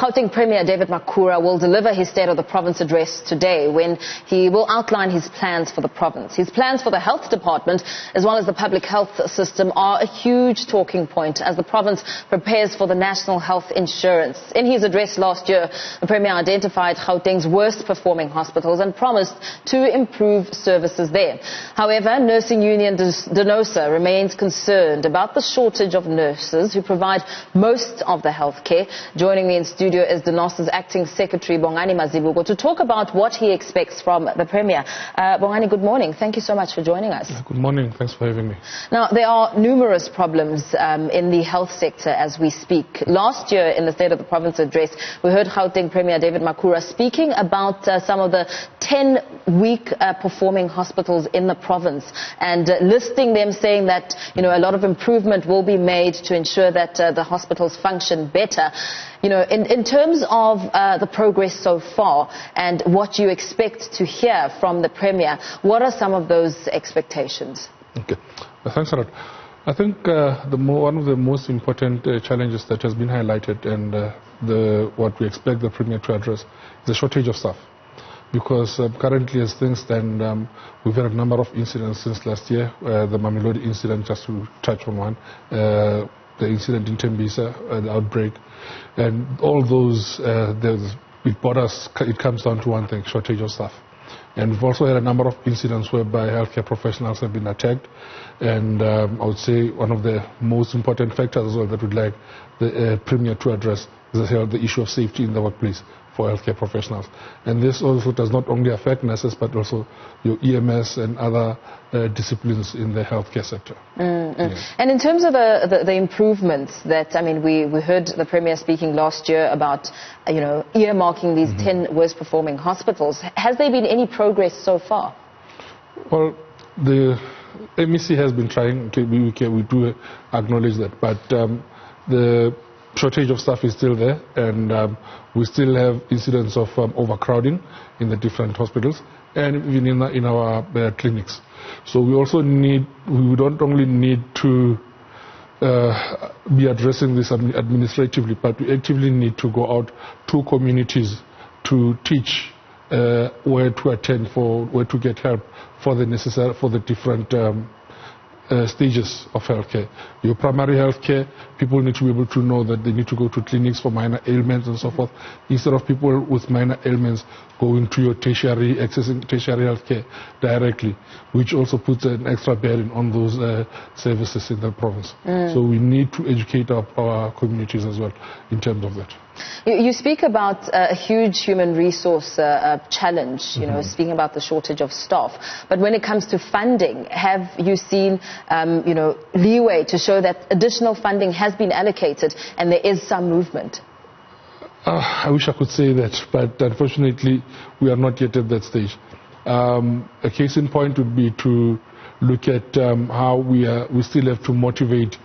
Gauteng Premier David Makhura will deliver his State of the Province address today when he will outline his plans for the province. His plans for the health department as well as the public health system are a huge talking point as the province prepares for the national health insurance. In his address last year, the Premier identified Gauteng's worst performing hospitals and promised to improve services there. However, nursing union DENOSA remains concerned about the shortage of nurses who provide most of the health care. Joining me in studio is DENOSA's Acting Secretary Bongani Mazibuko to talk about what he expects from the Premier. Bongani, good morning. Thank you so much for joining us. Good morning. Thanks for having me. Now, there are numerous problems in the health sector as we speak. Last year in the State of the Province address, we heard Gauteng Premier David Makhura speaking about some of the 10 weak performing hospitals in the province and listing them, saying that a lot of improvement will be made to ensure that the hospitals function better. In terms of the progress so far and what you expect to hear from the Premier, what are some of those expectations? Okay, thanks a lot. I think one of the most important challenges that has been highlighted and what we expect the Premier to address is the shortage of staff. Because currently, as things stand, we've had a number of incidents since last year. The Mamelodi incident, just to touch on one, the incident in Tembisa, the outbreak, and all those, it comes down to one thing: shortage of staff. And we've also had a number of incidents whereby healthcare professionals have been attacked. And I would say one of the most important factors as well that we'd like the Premier to address is the issue of safety in the workplace for healthcare professionals. And this also does not only affect nurses but also your EMS and other disciplines in the healthcare sector. Yes. And in terms of the improvements that, we heard the Premier speaking last year about, earmarking these 10 worst performing hospitals. Has there been any progress so far? Well, the MEC has been trying to be okay. We do acknowledge that, but the shortage of staff is still there, and we still have incidents of overcrowding in the different hospitals and even in our clinics. So we don't only need to be addressing this administratively, but we actively need to go out to communities to teach where to attend where to get help for the different stages of healthcare. Your primary healthcare, people need to be able to know that they need to go to clinics for minor ailments and so forth, instead of people with minor ailments going to your accessing tertiary healthcare directly, which also puts an extra burden on those services in the province. So we need to educate our communities as well in terms of that. You speak about a huge human resource challenge, speaking about the shortage of staff. But when it comes to funding, have you seen, leeway to show that additional funding has been allocated and there is some movement? I wish I could say that, but unfortunately, we are not yet at that stage. A case in point would be to look at how we still have to motivate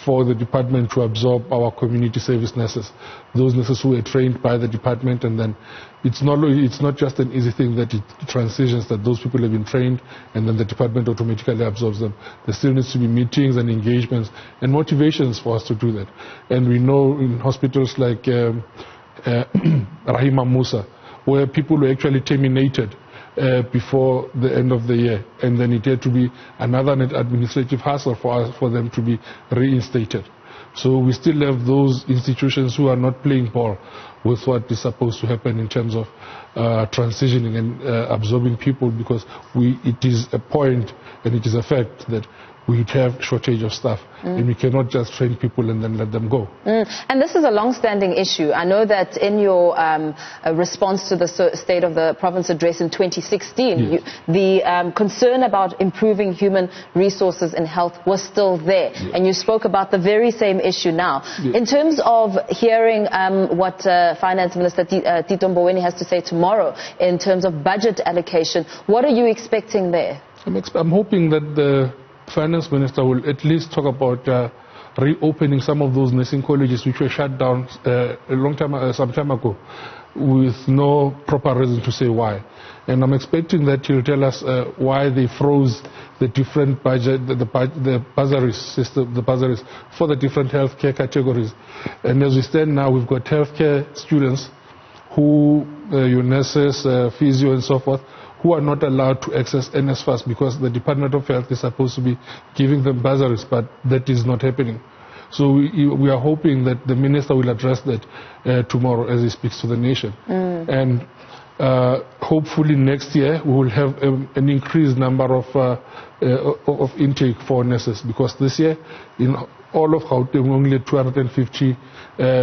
for the department to absorb our community service nurses, those nurses who are trained by the department, and then it's not just an easy thing that it transitions, that those people have been trained and then the department automatically absorbs them. There still needs to be meetings and engagements and motivations for us to do that. And we know in hospitals like Rahima Musa, where people were actually terminated before the end of the year, and then it had to be another administrative hassle for them to be reinstated. So we still have those institutions who are not playing ball with what is supposed to happen in terms of transitioning and absorbing people, because it is a point and it is a fact that we have shortage of staff, and we cannot just train people and then let them go. And this is a long-standing issue. I know that in your response to the State of the Province address in 2016, yes, the concern about improving human resources in health was still there. Yes. And you spoke about the very same issue now. Yes. In terms of hearing what Finance Minister Tito Mboweni has to say tomorrow in terms of budget allocation, what are you expecting there? I'm hoping that the Finance Minister will at least talk about reopening some of those nursing colleges which were shut down some time ago, with no proper reason to say why. And I'm expecting that he'll tell us why they froze the different budget, the bursaries system, the bursaries for the different healthcare categories. And as we stand now, we've got healthcare students who, your nurses, physio and so forth, who are not allowed to access NSFAS because the Department of Health is supposed to be giving them bursaries, but that is not happening. So we are hoping that the minister will address that tomorrow as he speaks to the nation. And hopefully next year we will have an increased number of intake for nurses, because this year in all of Gauteng only 250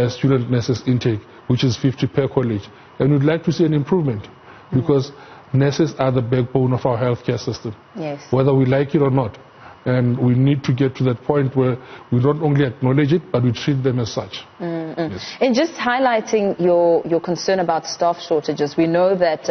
student nurses intake, which is 50 per college. And we'd like to see an improvement, because nurses are the backbone of our healthcare system, yes, whether we like it or not. And we need to get to that point where we not only acknowledge it, but we treat them as such. Yes. And just highlighting your concern about staff shortages, we know that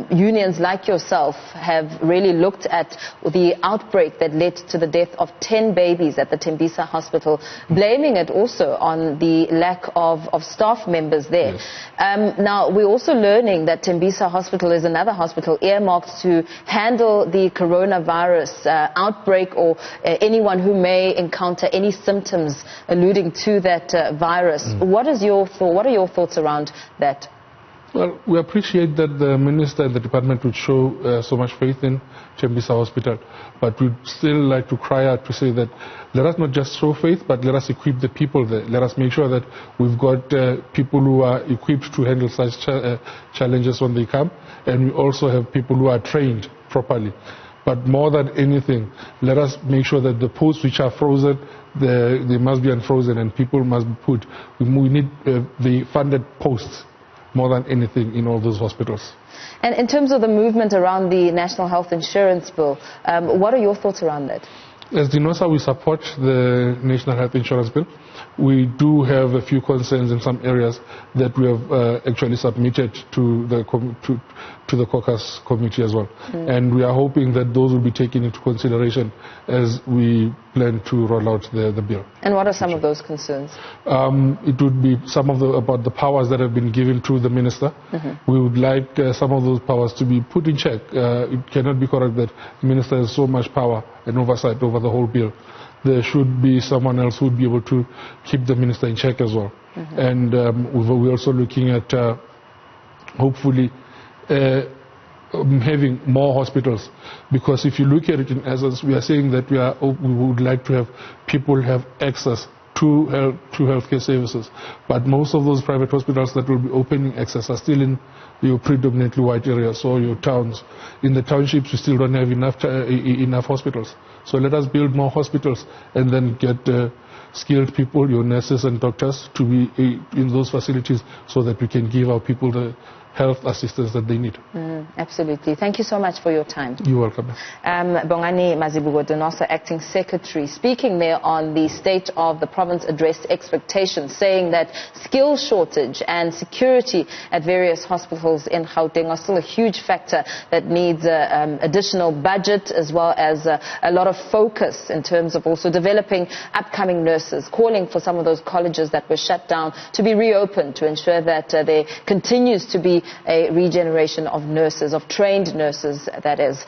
unions like yourself have really looked at the outbreak that led to the death of 10 babies at the Tembisa hospital, blaming it also on the lack of staff members there. Yes. Now, we're also learning that Tembisa hospital is another hospital earmarked to handle the coronavirus outbreak, or anyone who may encounter any symptoms alluding to that virus. What are your thoughts around that? Well, we appreciate that the minister and the department would show so much faith in Tembisa Hospital, but we'd still like to cry out to say that let us not just show faith, but let us equip the people there. Let us make sure that we've got people who are equipped to handle such challenges when they come, and we also have people who are trained properly. But more than anything, let us make sure that the posts which are frozen, they must be unfrozen, and people must be put. We need the funded posts more than anything in all those hospitals. And in terms of the movement around the National Health Insurance Bill, what are your thoughts around that? As DENOSA, we support the National Health Insurance Bill. We do have a few concerns in some areas that we have actually submitted to the caucus committee as well. And we are hoping that those will be taken into consideration as we plan to roll out the bill. And what are some of those concerns? It would be some of about the powers that have been given to the minister. We would like some of those powers to be put in check. It cannot be correct that the minister has so much power and oversight over the whole bill. There should be someone else who would be able to keep the minister in check as well. And we're also looking at hopefully having more hospitals, because if you look at it in essence, we are saying that we would like to have people have access to healthcare services, but most of those private hospitals that will be opening access are still in your predominantly white areas or your towns. In the townships, we still don't have enough hospitals. So let us build more hospitals and then get skilled people, your nurses and doctors, to be in those facilities so that we can give our people the health assistance that they need. Absolutely. Thank you so much for your time. You're welcome. Bongani Mazibuko, DENOSA Acting Secretary, speaking there on the state of the province, addressed expectations, saying that skill shortage and security at various hospitals in Gauteng are still a huge factor that needs additional budget, as well as a lot of focus in terms of also developing upcoming nurses, calling for some of those colleges that were shut down to be reopened to ensure that there continues to be a regeneration of nurses, of trained nurses, that is.